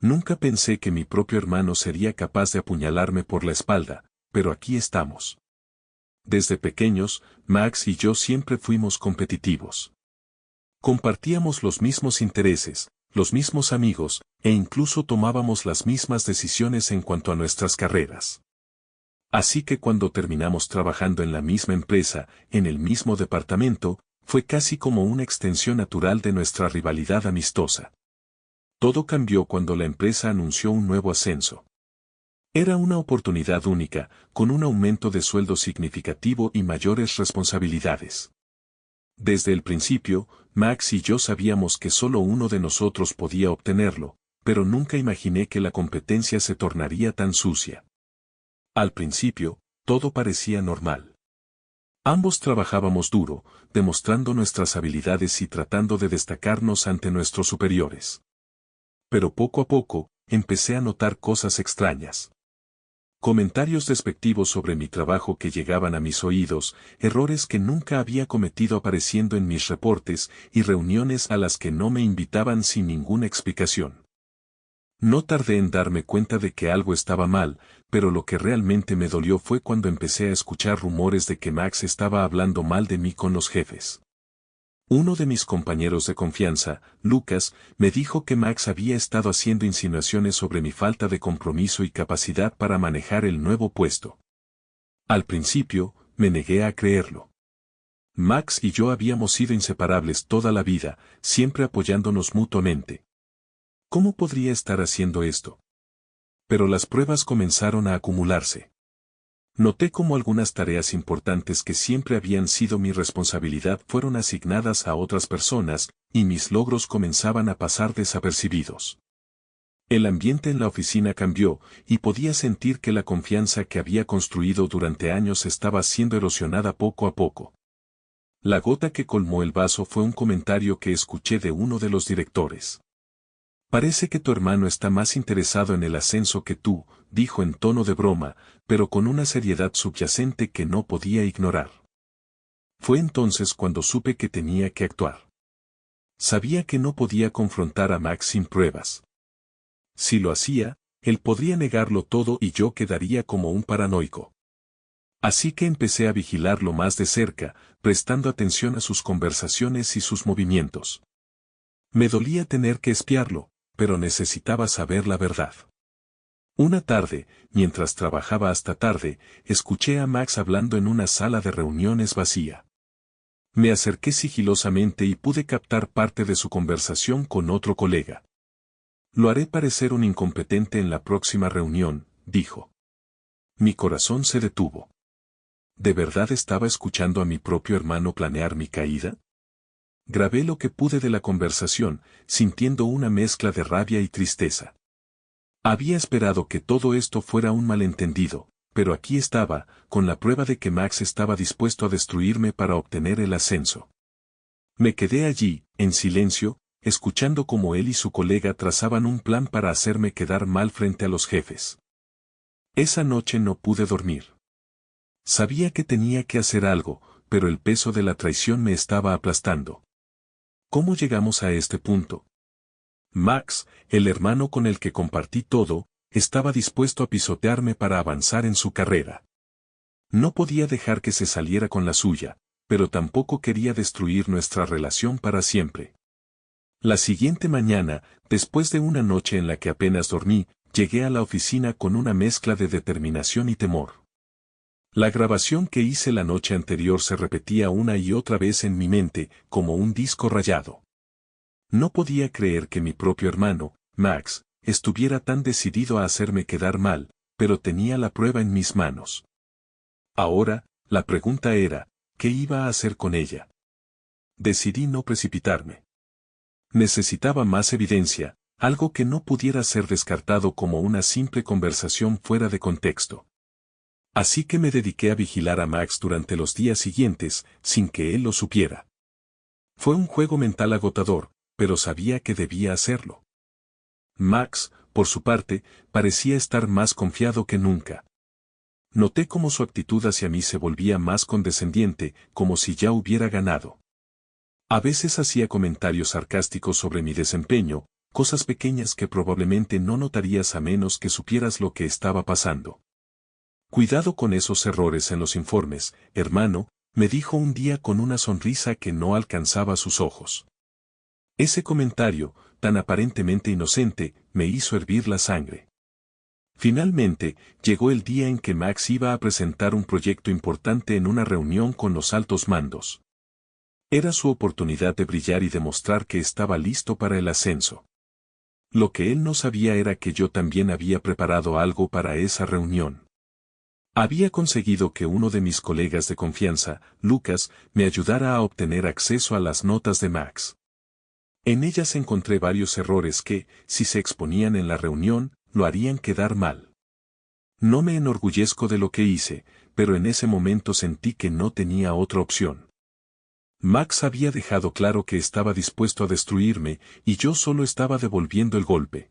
Nunca pensé que mi propio hermano sería capaz de apuñalarme por la espalda, pero aquí estamos. Desde pequeños, Max y yo siempre fuimos competitivos. Compartíamos los mismos intereses, los mismos amigos, e incluso tomábamos las mismas decisiones en cuanto a nuestras carreras. Así que cuando terminamos trabajando en la misma empresa, en el mismo departamento, fue casi como una extensión natural de nuestra rivalidad amistosa. Todo cambió cuando la empresa anunció un nuevo ascenso. Era una oportunidad única, con un aumento de sueldo significativo y mayores responsabilidades. Desde el principio, Max y yo sabíamos que solo uno de nosotros podía obtenerlo, pero nunca imaginé que la competencia se tornaría tan sucia. Al principio, todo parecía normal. Ambos trabajábamos duro, demostrando nuestras habilidades y tratando de destacarnos ante nuestros superiores. Pero poco a poco, empecé a notar cosas extrañas. Comentarios despectivos sobre mi trabajo que llegaban a mis oídos, errores que nunca había cometido apareciendo en mis reportes y reuniones a las que no me invitaban sin ninguna explicación. No tardé en darme cuenta de que algo estaba mal, pero lo que realmente me dolió fue cuando empecé a escuchar rumores de que Max estaba hablando mal de mí con los jefes. Uno de mis compañeros de confianza, Lucas, me dijo que Max había estado haciendo insinuaciones sobre mi falta de compromiso y capacidad para manejar el nuevo puesto. Al principio, me negué a creerlo. Max y yo habíamos sido inseparables toda la vida, siempre apoyándonos mutuamente. ¿Cómo podría estar haciendo esto? Pero las pruebas comenzaron a acumularse. Noté cómo algunas tareas importantes que siempre habían sido mi responsabilidad fueron asignadas a otras personas, y mis logros comenzaban a pasar desapercibidos. El ambiente en la oficina cambió, y podía sentir que la confianza que había construido durante años estaba siendo erosionada poco a poco. La gota que colmó el vaso fue un comentario que escuché de uno de los directores. Parece que tu hermano está más interesado en el ascenso que tú, dijo en tono de broma, pero con una seriedad subyacente que no podía ignorar. Fue entonces cuando supe que tenía que actuar. Sabía que no podía confrontar a Max sin pruebas. Si lo hacía, él podría negarlo todo y yo quedaría como un paranoico. Así que empecé a vigilarlo más de cerca, prestando atención a sus conversaciones y sus movimientos. Me dolía tener que espiarlo, pero necesitaba saber la verdad. Una tarde, mientras trabajaba hasta tarde, escuché a Max hablando en una sala de reuniones vacía. Me acerqué sigilosamente y pude captar parte de su conversación con otro colega. Lo haré parecer un incompetente en la próxima reunión, dijo. Mi corazón se detuvo. ¿De verdad estaba escuchando a mi propio hermano planear mi caída? Grabé lo que pude de la conversación, sintiendo una mezcla de rabia y tristeza. Había esperado que todo esto fuera un malentendido, pero aquí estaba, con la prueba de que Max estaba dispuesto a destruirme para obtener el ascenso. Me quedé allí, en silencio, escuchando cómo él y su colega trazaban un plan para hacerme quedar mal frente a los jefes. Esa noche no pude dormir. Sabía que tenía que hacer algo, pero el peso de la traición me estaba aplastando. ¿Cómo llegamos a este punto? Max, el hermano con el que compartí todo, estaba dispuesto a pisotearme para avanzar en su carrera. No podía dejar que se saliera con la suya, pero tampoco quería destruir nuestra relación para siempre. La siguiente mañana, después de una noche en la que apenas dormí, llegué a la oficina con una mezcla de determinación y temor. La grabación que hice la noche anterior se repetía una y otra vez en mi mente, como un disco rayado. No podía creer que mi propio hermano, Max, estuviera tan decidido a hacerme quedar mal, pero tenía la prueba en mis manos. Ahora, la pregunta era, ¿qué iba a hacer con ella? Decidí no precipitarme. Necesitaba más evidencia, algo que no pudiera ser descartado como una simple conversación fuera de contexto. Así que me dediqué a vigilar a Max durante los días siguientes, sin que él lo supiera. Fue un juego mental agotador, pero sabía que debía hacerlo. Max, por su parte, parecía estar más confiado que nunca. Noté cómo su actitud hacia mí se volvía más condescendiente, como si ya hubiera ganado. A veces hacía comentarios sarcásticos sobre mi desempeño, cosas pequeñas que probablemente no notarías a menos que supieras lo que estaba pasando. Cuidado con esos errores en los informes, hermano, me dijo un día con una sonrisa que no alcanzaba sus ojos. Ese comentario, tan aparentemente inocente, me hizo hervir la sangre. Finalmente, llegó el día en que Max iba a presentar un proyecto importante en una reunión con los altos mandos. Era su oportunidad de brillar y demostrar que estaba listo para el ascenso. Lo que él no sabía era que yo también había preparado algo para esa reunión. Había conseguido que uno de mis colegas de confianza, Lucas, me ayudara a obtener acceso a las notas de Max. En ellas encontré varios errores que, si se exponían en la reunión, lo harían quedar mal. No me enorgullezco de lo que hice, pero en ese momento sentí que no tenía otra opción. Max había dejado claro que estaba dispuesto a destruirme, y yo solo estaba devolviendo el golpe.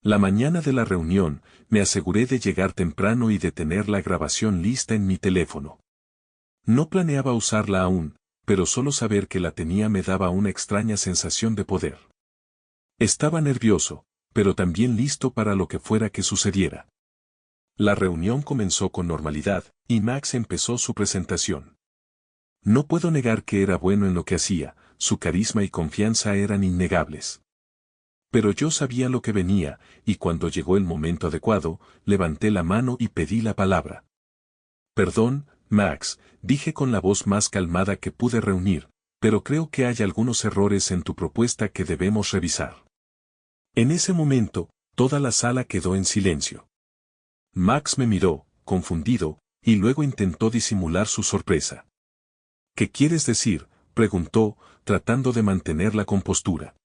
La mañana de la reunión, me aseguré de llegar temprano y de tener la grabación lista en mi teléfono. No planeaba usarla aún, pero solo saber que la tenía me daba una extraña sensación de poder. Estaba nervioso, pero también listo para lo que fuera que sucediera. La reunión comenzó con normalidad, y Max empezó su presentación. No puedo negar que era bueno en lo que hacía, su carisma y confianza eran innegables. Pero yo sabía lo que venía, y cuando llegó el momento adecuado, levanté la mano y pedí la palabra. Perdón, Max, dije con la voz más calmada que pude reunir, pero creo que hay algunos errores en tu propuesta que debemos revisar. En ese momento, toda la sala quedó en silencio. Max me miró, confundido, y luego intentó disimular su sorpresa. ¿Qué quieres decir?, preguntó, tratando de mantener la compostura.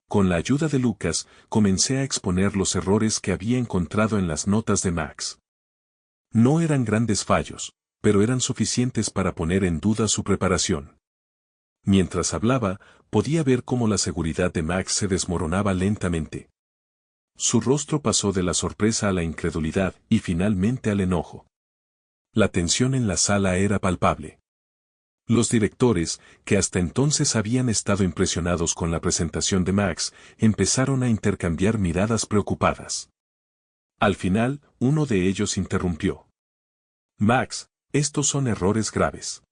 Con la ayuda de Lucas, comencé a exponer los errores que había encontrado en las notas de Max. No eran grandes fallos, pero eran suficientes para poner en duda su preparación. Mientras hablaba, podía ver cómo la seguridad de Max se desmoronaba lentamente. Su rostro pasó de la sorpresa a la incredulidad y finalmente al enojo. La tensión en la sala era palpable. Los directores, que hasta entonces habían estado impresionados con la presentación de Max, empezaron a intercambiar miradas preocupadas. Al final, uno de ellos interrumpió. Max, estos son errores graves.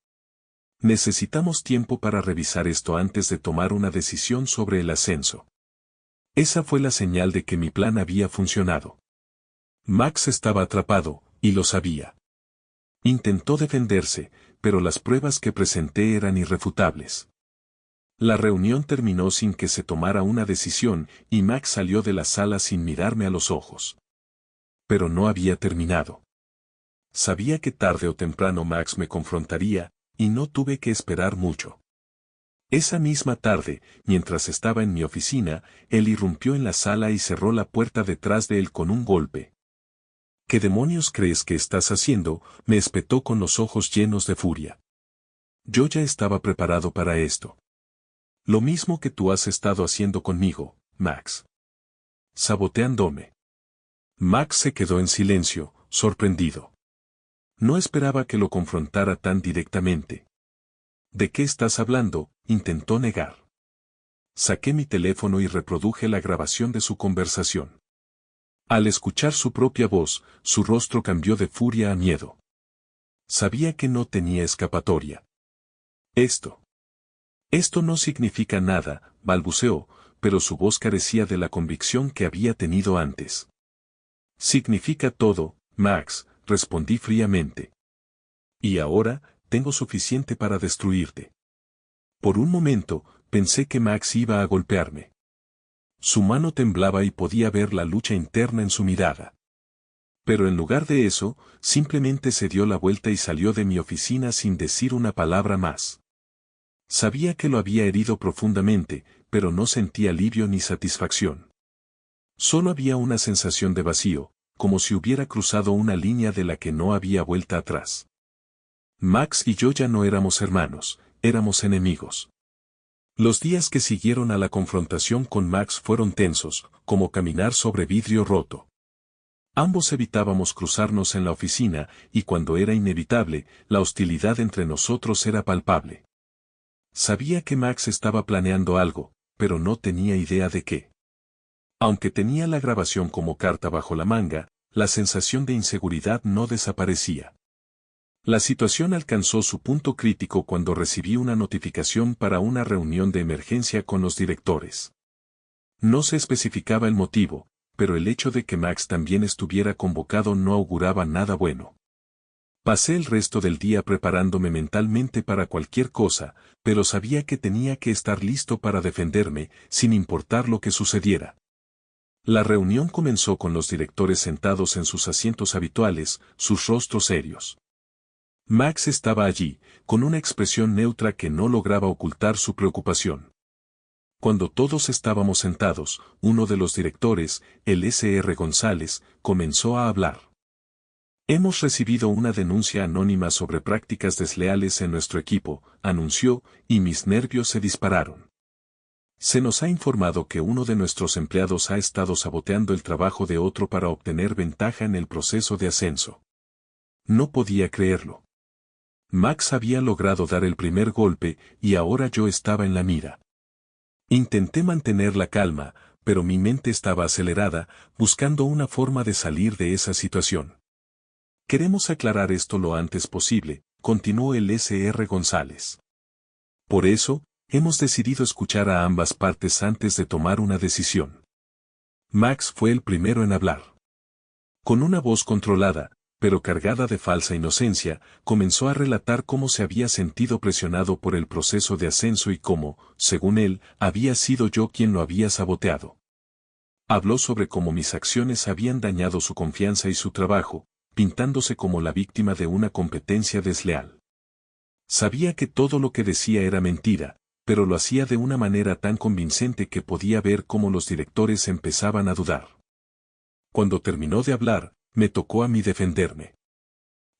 Necesitamos tiempo para revisar esto antes de tomar una decisión sobre el ascenso. Esa fue la señal de que mi plan había funcionado. Max estaba atrapado, y lo sabía. Intentó defenderse, pero las pruebas que presenté eran irrefutables. La reunión terminó sin que se tomara una decisión, y Max salió de la sala sin mirarme a los ojos. Pero no había terminado. Sabía que tarde o temprano Max me confrontaría, y no tuve que esperar mucho. Esa misma tarde, mientras estaba en mi oficina, él irrumpió en la sala y cerró la puerta detrás de él con un golpe. ¿Qué demonios crees que estás haciendo?, me espetó con los ojos llenos de furia. Yo ya estaba preparado para esto. Lo mismo que tú has estado haciendo conmigo, Max. Saboteándome. Max se quedó en silencio, sorprendido. No esperaba que lo confrontara tan directamente. ¿De qué estás hablando?, intentó negar. Saqué mi teléfono y reproduje la grabación de su conversación. Al escuchar su propia voz, su rostro cambió de furia a miedo. Sabía que no tenía escapatoria. Esto no significa nada, balbuceó, pero su voz carecía de la convicción que había tenido antes. Significa todo, Max, respondí fríamente. Y ahora, tengo suficiente para destruirte. Por un momento, pensé que Max iba a golpearme. Su mano temblaba y podía ver la lucha interna en su mirada. Pero en lugar de eso, simplemente se dio la vuelta y salió de mi oficina sin decir una palabra más. Sabía que lo había herido profundamente, pero no sentí alivio ni satisfacción. Solo había una sensación de vacío, como si hubiera cruzado una línea de la que no había vuelta atrás. Max y yo ya no éramos hermanos, éramos enemigos. Los días que siguieron a la confrontación con Max fueron tensos, como caminar sobre vidrio roto. Ambos evitábamos cruzarnos en la oficina, y cuando era inevitable, la hostilidad entre nosotros era palpable. Sabía que Max estaba planeando algo, pero no tenía idea de qué. Aunque tenía la grabación como carta bajo la manga, la sensación de inseguridad no desaparecía. La situación alcanzó su punto crítico cuando recibí una notificación para una reunión de emergencia con los directores. No se especificaba el motivo, pero el hecho de que Max también estuviera convocado no auguraba nada bueno. Pasé el resto del día preparándome mentalmente para cualquier cosa, pero sabía que tenía que estar listo para defenderme, sin importar lo que sucediera. La reunión comenzó con los directores sentados en sus asientos habituales, sus rostros serios. Max estaba allí, con una expresión neutra que no lograba ocultar su preocupación. Cuando todos estábamos sentados, uno de los directores, el Sr. González, comenzó a hablar. Hemos recibido una denuncia anónima sobre prácticas desleales en nuestro equipo, anunció, y mis nervios se dispararon. Se nos ha informado que uno de nuestros empleados ha estado saboteando el trabajo de otro para obtener ventaja en el proceso de ascenso. No podía creerlo. Max había logrado dar el primer golpe y ahora yo estaba en la mira. Intenté mantener la calma, pero mi mente estaba acelerada, buscando una forma de salir de esa situación. Queremos aclarar esto lo antes posible, continuó el Sr. González. Por eso, hemos decidido escuchar a ambas partes antes de tomar una decisión. Max fue el primero en hablar. Con una voz controlada, pero cargada de falsa inocencia, comenzó a relatar cómo se había sentido presionado por el proceso de ascenso y cómo, según él, había sido yo quien lo había saboteado. Habló sobre cómo mis acciones habían dañado su confianza y su trabajo, pintándose como la víctima de una competencia desleal. Sabía que todo lo que decía era mentira, pero lo hacía de una manera tan convincente que podía ver cómo los directores empezaban a dudar. Cuando terminó de hablar, me tocó a mí defenderme.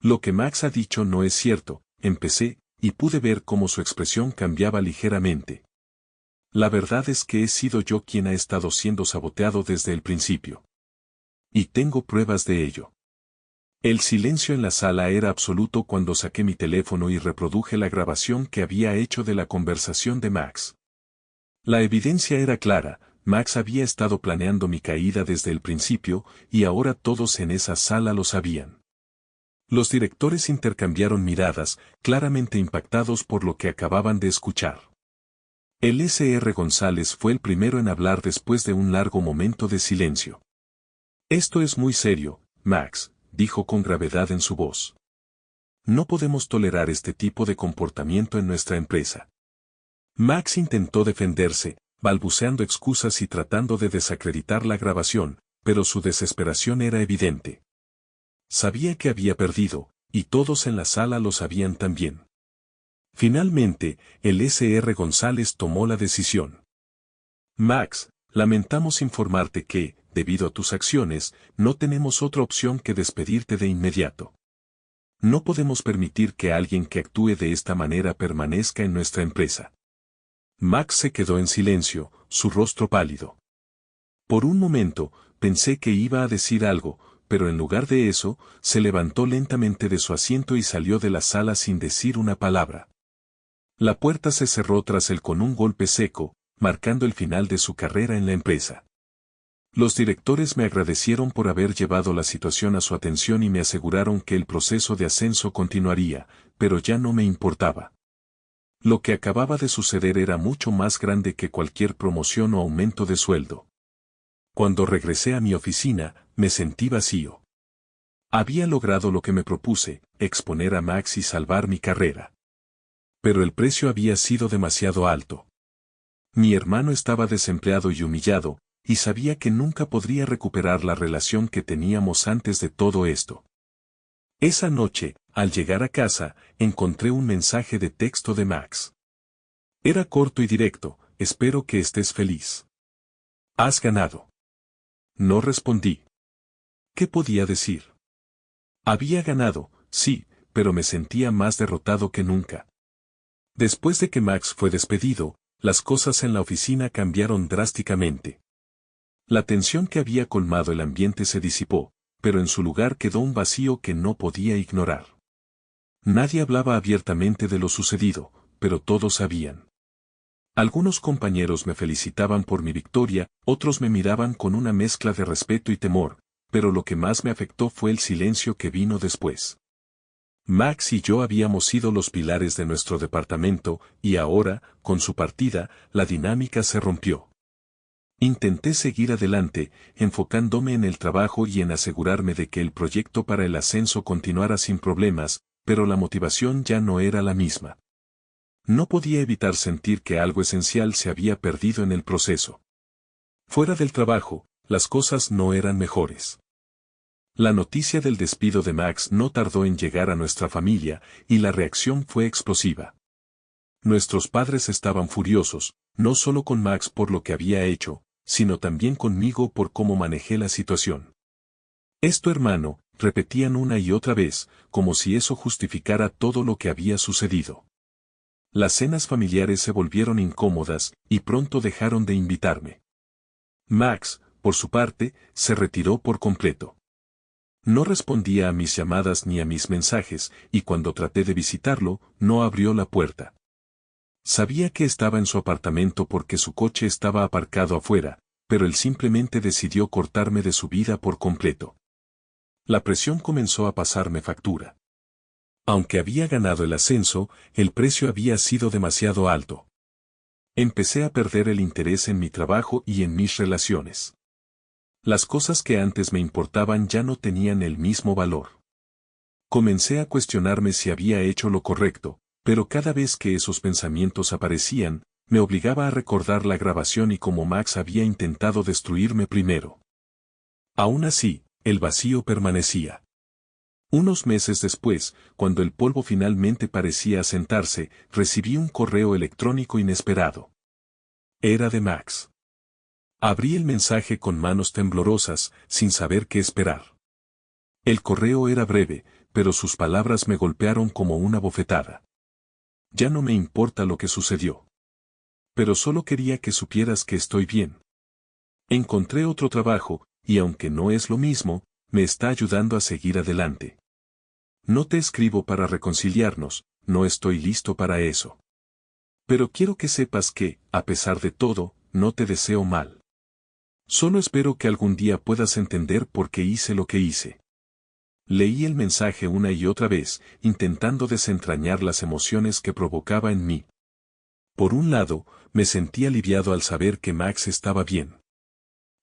Lo que Max ha dicho no es cierto, empecé, y pude ver cómo su expresión cambiaba ligeramente. La verdad es que he sido yo quien ha estado siendo saboteado desde el principio. Y tengo pruebas de ello. El silencio en la sala era absoluto cuando saqué mi teléfono y reproduje la grabación que había hecho de la conversación de Max. La evidencia era clara, Max había estado planeando mi caída desde el principio, y ahora todos en esa sala lo sabían. Los directores intercambiaron miradas, claramente impactados por lo que acababan de escuchar. El Sr. González fue el primero en hablar después de un largo momento de silencio. Esto es muy serio, Max, dijo con gravedad en su voz. No podemos tolerar este tipo de comportamiento en nuestra empresa. Max intentó defenderse, balbuceando excusas y tratando de desacreditar la grabación, pero su desesperación era evidente. Sabía que había perdido, y todos en la sala lo sabían también. Finalmente, el Sr. González tomó la decisión. Max, lamentamos informarte que, debido a tus acciones, no tenemos otra opción que despedirte de inmediato. No podemos permitir que alguien que actúe de esta manera permanezca en nuestra empresa. Max se quedó en silencio, su rostro pálido. Por un momento, pensé que iba a decir algo, pero en lugar de eso, se levantó lentamente de su asiento y salió de la sala sin decir una palabra. La puerta se cerró tras él con un golpe seco, marcando el final de su carrera en la empresa. Los directores me agradecieron por haber llevado la situación a su atención y me aseguraron que el proceso de ascenso continuaría, pero ya no me importaba. Lo que acababa de suceder era mucho más grande que cualquier promoción o aumento de sueldo. Cuando regresé a mi oficina, me sentí vacío. Había logrado lo que me propuse, exponer a Max y salvar mi carrera. Pero el precio había sido demasiado alto. Mi hermano estaba desempleado y humillado, y sabía que nunca podría recuperar la relación que teníamos antes de todo esto. Esa noche, al llegar a casa, encontré un mensaje de texto de Max. Era corto y directo: espero que estés feliz. Has ganado. No respondí. ¿Qué podía decir? Había ganado, sí, pero me sentía más derrotado que nunca. Después de que Max fue despedido, las cosas en la oficina cambiaron drásticamente. La tensión que había colmado el ambiente se disipó, pero en su lugar quedó un vacío que no podía ignorar. Nadie hablaba abiertamente de lo sucedido, pero todos sabían. Algunos compañeros me felicitaban por mi victoria, otros me miraban con una mezcla de respeto y temor, pero lo que más me afectó fue el silencio que vino después. Max y yo habíamos sido los pilares de nuestro departamento, y ahora, con su partida, la dinámica se rompió. Intenté seguir adelante, enfocándome en el trabajo y en asegurarme de que el proyecto para el ascenso continuara sin problemas, pero la motivación ya no era la misma. No podía evitar sentir que algo esencial se había perdido en el proceso. Fuera del trabajo, las cosas no eran mejores. La noticia del despido de Max no tardó en llegar a nuestra familia, y la reacción fue explosiva. Nuestros padres estaban furiosos, no solo con Max por lo que había hecho, sino también conmigo por cómo manejé la situación. «Es tu hermano», repetían una y otra vez, como si eso justificara todo lo que había sucedido. Las cenas familiares se volvieron incómodas, y pronto dejaron de invitarme. Max, por su parte, se retiró por completo. No respondía a mis llamadas ni a mis mensajes, y cuando traté de visitarlo, no abrió la puerta. Sabía que estaba en su apartamento porque su coche estaba aparcado afuera, pero él simplemente decidió cortarme de su vida por completo. La presión comenzó a pasarme factura. Aunque había ganado el ascenso, el precio había sido demasiado alto. Empecé a perder el interés en mi trabajo y en mis relaciones. Las cosas que antes me importaban ya no tenían el mismo valor. Comencé a cuestionarme si había hecho lo correcto, pero cada vez que esos pensamientos aparecían, me obligaba a recordar la grabación y cómo Max había intentado destruirme primero. Aún así, el vacío permanecía. Unos meses después, cuando el polvo finalmente parecía asentarse, recibí un correo electrónico inesperado. Era de Max. Abrí el mensaje con manos temblorosas, sin saber qué esperar. El correo era breve, pero sus palabras me golpearon como una bofetada. Ya no me importa lo que sucedió. Pero solo quería que supieras que estoy bien. Encontré otro trabajo, y aunque no es lo mismo, me está ayudando a seguir adelante. No te escribo para reconciliarnos, no estoy listo para eso. Pero quiero que sepas que, a pesar de todo, no te deseo mal. Solo espero que algún día puedas entender por qué hice lo que hice. Leí el mensaje una y otra vez, intentando desentrañar las emociones que provocaba en mí. Por un lado, me sentí aliviado al saber que Max estaba bien.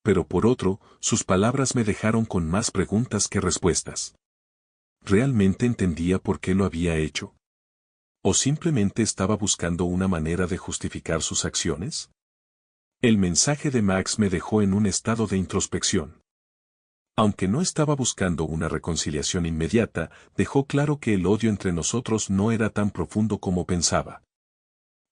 Pero por otro, sus palabras me dejaron con más preguntas que respuestas. ¿Realmente entendía por qué lo había hecho? ¿O simplemente estaba buscando una manera de justificar sus acciones? El mensaje de Max me dejó en un estado de introspección. Aunque no estaba buscando una reconciliación inmediata, dejó claro que el odio entre nosotros no era tan profundo como pensaba.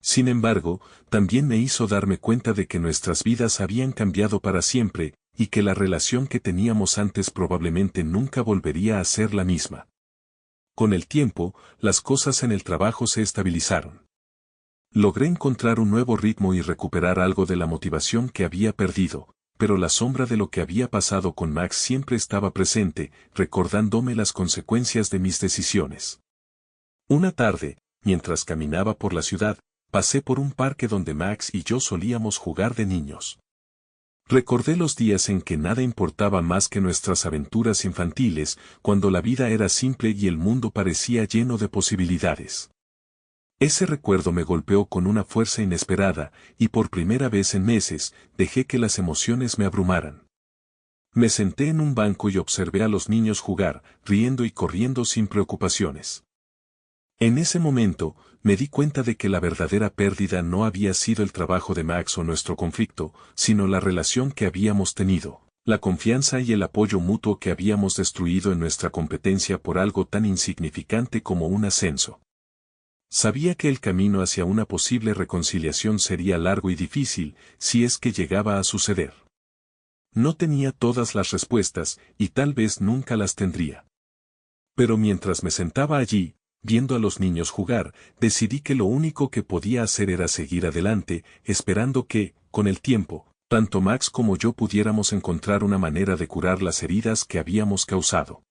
Sin embargo, también me hizo darme cuenta de que nuestras vidas habían cambiado para siempre, y que la relación que teníamos antes probablemente nunca volvería a ser la misma. Con el tiempo, las cosas en el trabajo se estabilizaron. Logré encontrar un nuevo ritmo y recuperar algo de la motivación que había perdido, pero la sombra de lo que había pasado con Max siempre estaba presente, recordándome las consecuencias de mis decisiones. Una tarde, mientras caminaba por la ciudad, pasé por un parque donde Max y yo solíamos jugar de niños. Recordé los días en que nada importaba más que nuestras aventuras infantiles, cuando la vida era simple y el mundo parecía lleno de posibilidades. Ese recuerdo me golpeó con una fuerza inesperada, y por primera vez en meses, dejé que las emociones me abrumaran. Me senté en un banco y observé a los niños jugar, riendo y corriendo sin preocupaciones. En ese momento, me di cuenta de que la verdadera pérdida no había sido el trabajo de Max o nuestro conflicto, sino la relación que habíamos tenido, la confianza y el apoyo mutuo que habíamos destruido en nuestra competencia por algo tan insignificante como un ascenso. Sabía que el camino hacia una posible reconciliación sería largo y difícil, si es que llegaba a suceder. No tenía todas las respuestas, y tal vez nunca las tendría. Pero mientras me sentaba allí, viendo a los niños jugar, decidí que lo único que podía hacer era seguir adelante, esperando que, con el tiempo, tanto Max como yo pudiéramos encontrar una manera de curar las heridas que habíamos causado.